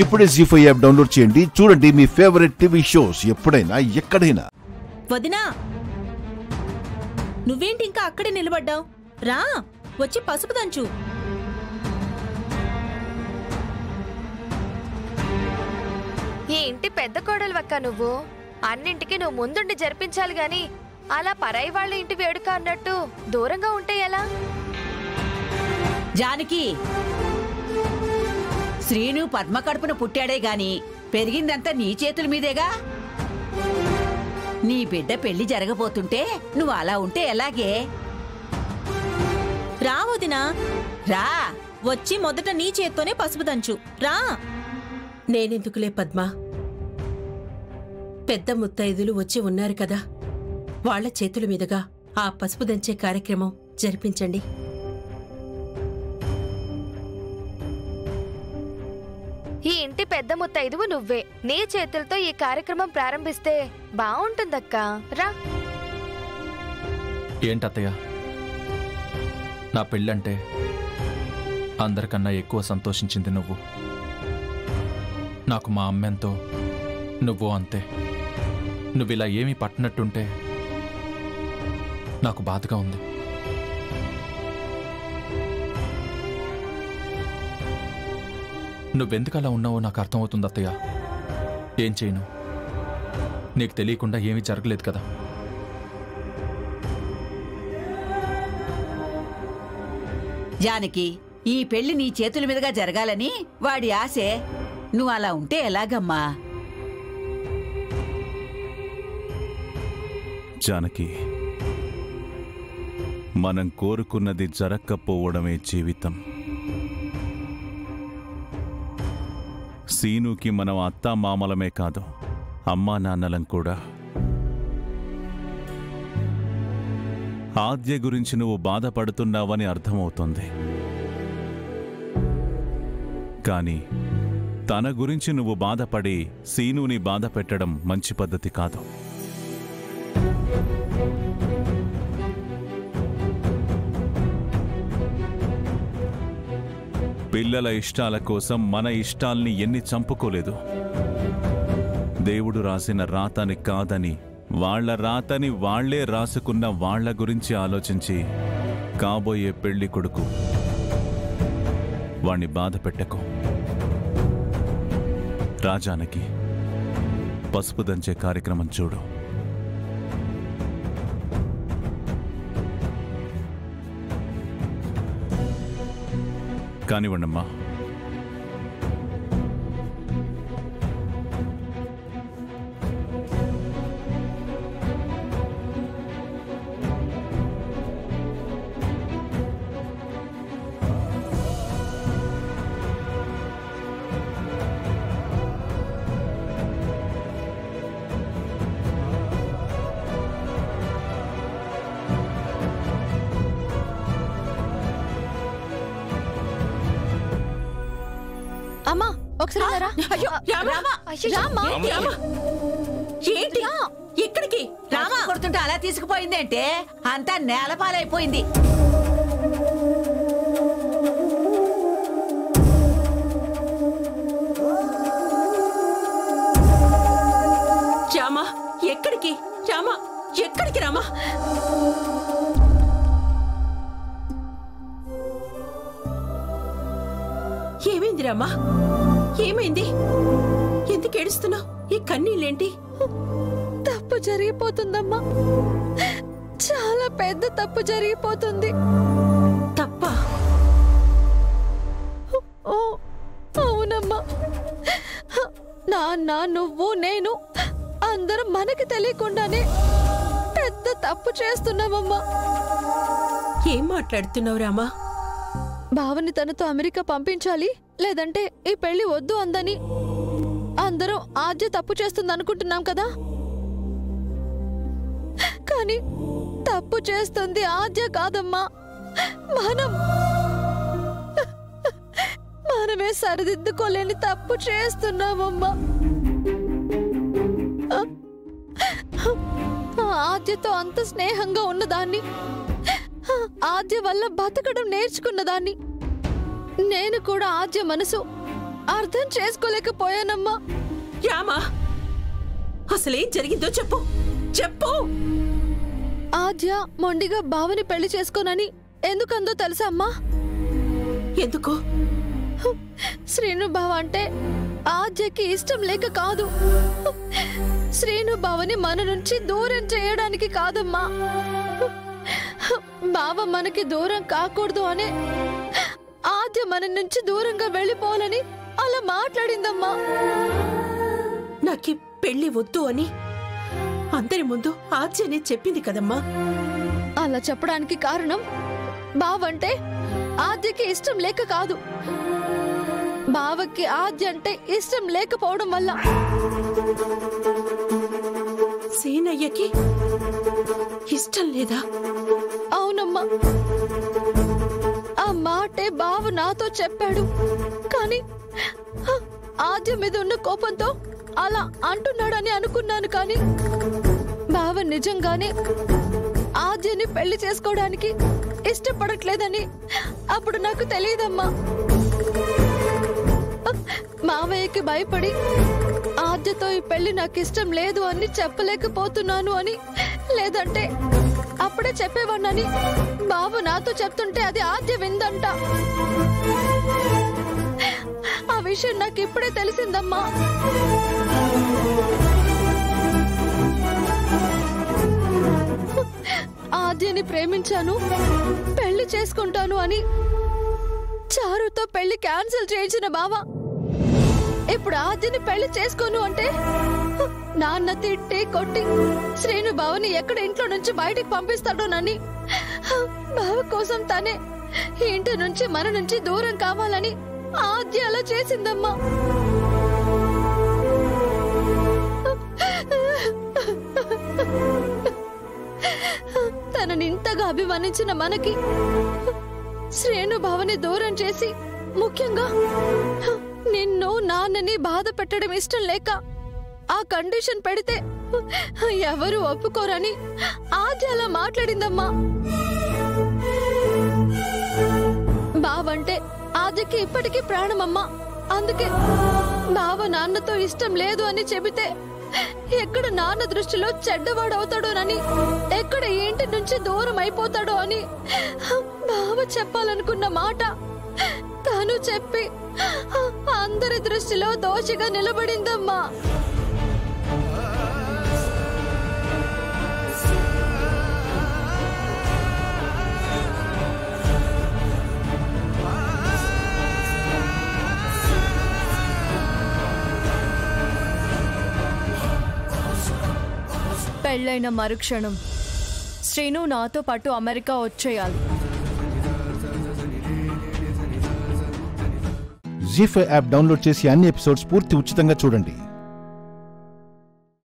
ఇప్పుడే జీ5 app download చేయండి. చూడండి మీ ఫేవరెట్ టీవీ షోస్ ఎప్పుడైనా ఎక్కడైనా. వదినా, నువ్వేంటి ఇంకా అక్కడే నిలబడ్డావు? రా, వచ్చి పసుపు దంచు. ఈ ఇంటి పెద్ద కోడలు వక్క నువ్వు. అన్నింటికి నువ్వు ముందుండి జరిపించాలి గాని అలా పరాయి వాళ్ళ ఇంటి వేడుక అన్నట్టు దూరంగా ఉంటే ఎలా? జానకి, శ్రీను పద్మ కడుపున పుట్టాడే గాని పెరిగిందంతా నీ చేతుల మీదేగా. నీ బిడ్డ పెళ్లి జరగబోతుంటే నువ్వు అలా ఉంటే ఎలాగే? రా వదినా, రా, వచ్చి మొదట నీ చేత్తోనే పసుపు దంచు. రా. నేనెందుకులే పద్మ, పెద్ద ముత్తైదులు వచ్చి ఉన్నారు కదా, వాళ్ల చేతుల మీదుగా ఆ పసుపు దంచే కార్యక్రమం జరిపించండి. ఈ ఇంటి పెద్ద ముత్తైదువు నువ్వే. నీ చేతులతో ఈ కార్యక్రమం ప్రారంభిస్తే బావుంటుందక్కా. రా. ఏంటత్తయ్య, నా పెళ్ళంటే అందరికన్నా ఎక్కువ సంతోషించింది నువ్వు. నాకు మా అమ్మెంతో నువ్వు అంతే. నువ్విలా ఏమీ పట్టనట్టుంటే నాకు బాధగా ఉంది. నువ్వెందుకలా ఉన్నావో నాకు అర్థమవుతుంది అత్తయ్య. ఏం చేయను, నీకు తెలియకుండా ఏమీ జరగలేదు కదా. జానకి, ఈ పెళ్లి నీ చేతుల మీదుగా జరగాలని వాడి ఆశే. నువ్వు అలా ఉంటే ఎలాగమ్మా? జానకి, మనం కోరుకున్నది జరక్కపోవడమే జీవితం. సీనుకి మనం అత్తామామలమే కాదు, అమ్మా నాన్నలం కూడా. ఆద్య గురించి నువ్వు బాధపడుతున్నావని అర్థమవుతుంది, కానీ తన గురించి నువ్వు బాధపడి సీనుని బాధ పెట్టడం మంచి పద్ధతి కాదు. పిల్లల ఇష్టాల కోసం మన ఇష్టాల్ని ఎన్ని చంపుకోలేదు. దేవుడు రాసిన రాతని కాదని, వాళ్ల రాతని వాళ్లే రాసుకున్న వాళ్ల గురించి ఆలోచించి కాబోయే పెళ్లి కొడుకు వాణ్ణి బాధ పెట్టకు. రాజానకి, పసుపు దంచే కార్యక్రమం చూడు. కానివ్వండమ్మా. అమ్మా, ఒకసారి రా. ఏంటి ఇక్కడికి రామా కొడుతుంటే అలా తీసుకుపోయింది అంటే అంతా నేలపాలైపోయింది. రామా, ఎక్కడికి? రామా, ఎక్కడికి? రామా, ఏమైంది? రామా, ఏమైంది? ఎందుకు ఏడుస్తున్నావు? ఈ కన్నీళ్ళేంటి? తప్పు జరిగిపోతుందమ్మా, చాలా పెద్ద తప్పు జరిగిపోతుంది. తప్పా? అవునమ్మా, నాన్న, నువ్వు, నేను అందరం మనకి తెలియకుండానే పెద్ద తప్పు చేస్తున్నామమ్మా. ఏం మాట్లాడుతున్నావు రామా? భావని తనతో అమెరికా పంపించాలి, లేదంటే ఈ పెళ్లి వద్దు అందని అందరం ఆద్య తప్పు చేస్తుంది అనుకుంటున్నాం కదా, కానీ తప్పు చేస్తుంది ఆద్య కాదమ్మా, మనమే సరిదిద్దుకోలేని తప్పు చేస్తున్నామమ్మా. ఆద్యతో అంత స్నేహంగా ఉన్నదాన్ని, ఆద్య వల్ల బతకడం నేర్చుకున్నదాన్ని, నేను కూడా ఆద్య మనసు అర్థం చేసుకోలేకపోయానమ్మా. రామా, అసలేం జరిగిందో చెప్పు చెప్పు. ఆద్య మొండిగా బావని పెళ్లి చేసుకోనని ఎందుకందో తెలుసా అమ్మా? ఎందుకు? శ్రీను బావ అంటే ఆద్యకి ఇష్టం లేక కాదు. శ్రీను బావని మన నుంచి దూరం చేయడానికి కాదమ్మా. బావ మనకి దూరం కాకూడదు అనే ఆద్య మన నుంచి దూరంగా వెళ్ళిపోవాలని అలా మాట్లాడిందమ్మా. నాకి పెళ్లి వద్దు అని అందరి ముందు ఆద్యనే చెప్పింది కదమ్మా. అలా చెప్పడానికి కారణం బావంటే ఆద్యకి ఇష్టం లేక కాదు, బావకి ఆద్య అంటే ఇష్టం లేకపోవడం వల్ల. సేనయ్యకి ఇష్టం లేదా? అవునమ్మా, ఆ మాటే బావ నాతో చెప్పాడు. కానీ ఆద్య మీద ఉన్న కోపంతో అలా అంటున్నాడని అనుకున్నాను. కానీ బావ నిజంగానే ఆద్యని పెళ్లి చేసుకోవడానికి ఇష్టపడట్లేదని అప్పుడు నాకు తెలియదమ్మా. మావయ్యకి భయపడి ఆద్యతో ఈ పెళ్లి నాకు ఇష్టం లేదు అని చెప్పలేకపోతున్నాను అని, లేదంటే అప్పుడే చెప్పేవాడినని బావ నాతో చెప్తుంటే అది ఆద్య విందంట. ఆ విషయం నాకు ఇప్పుడే తెలిసిందమ్మా. ఆద్యని ప్రేమించాను, పెళ్లి చేసుకుంటాను అని చారుతో పెళ్లి క్యాన్సిల్ చేయించిన బావ ఇప్పుడు ఆద్యని పెళ్లి చేసుకోను అంటే నాన్న తిట్టి కొట్టి శ్రీను బావని ఎక్కడ ఇంట్లో నుంచి బయటికి పంపిస్తాడోనని, బావ కోసం తనే ఇంటి నుంచి మన నుంచి దూరం కావాలని ఆద్య అలా చేసిందమ్మా. తనని ఇంతగా అభిమానించిన మనకి శ్రేణు భావని దూరం చేసి, ముఖ్యంగా నిన్ను నాన్నని బాధ పెట్టడం ఇష్టం లేక ఆ కండిషన్ పెడితే ఎవరు ఒప్పుకోరని ఆద్య అలా మాట్లాడిందమ్మా. బావంటే ఆద్యకి ఇప్పటికీ ప్రాణమమ్మా. అందుకే బావ నాన్నతో ఇష్టం లేదు అని చెబితే ఎక్కడ నాన్న దృష్టిలో చెడ్డవాడవుతాడోనని, ఎక్కడ ఇంటి నుంచి దూరం అయిపోతాడో అని బావ చెప్పాలనుకున్న మాట తాను చెప్పి అందరి దృష్టిలో దోషిగా నిలబడిందమ్మా. పెళ్ళైన మరుక్షణం శ్రీను నాతో పాటు అమెరికా వచ్చేయాలి. జీ5 యాప్ డౌన్లోడ్ చేసి అన్ని ఎపిసోడ్స్ పూర్తి ఉచితంగా చూడండి.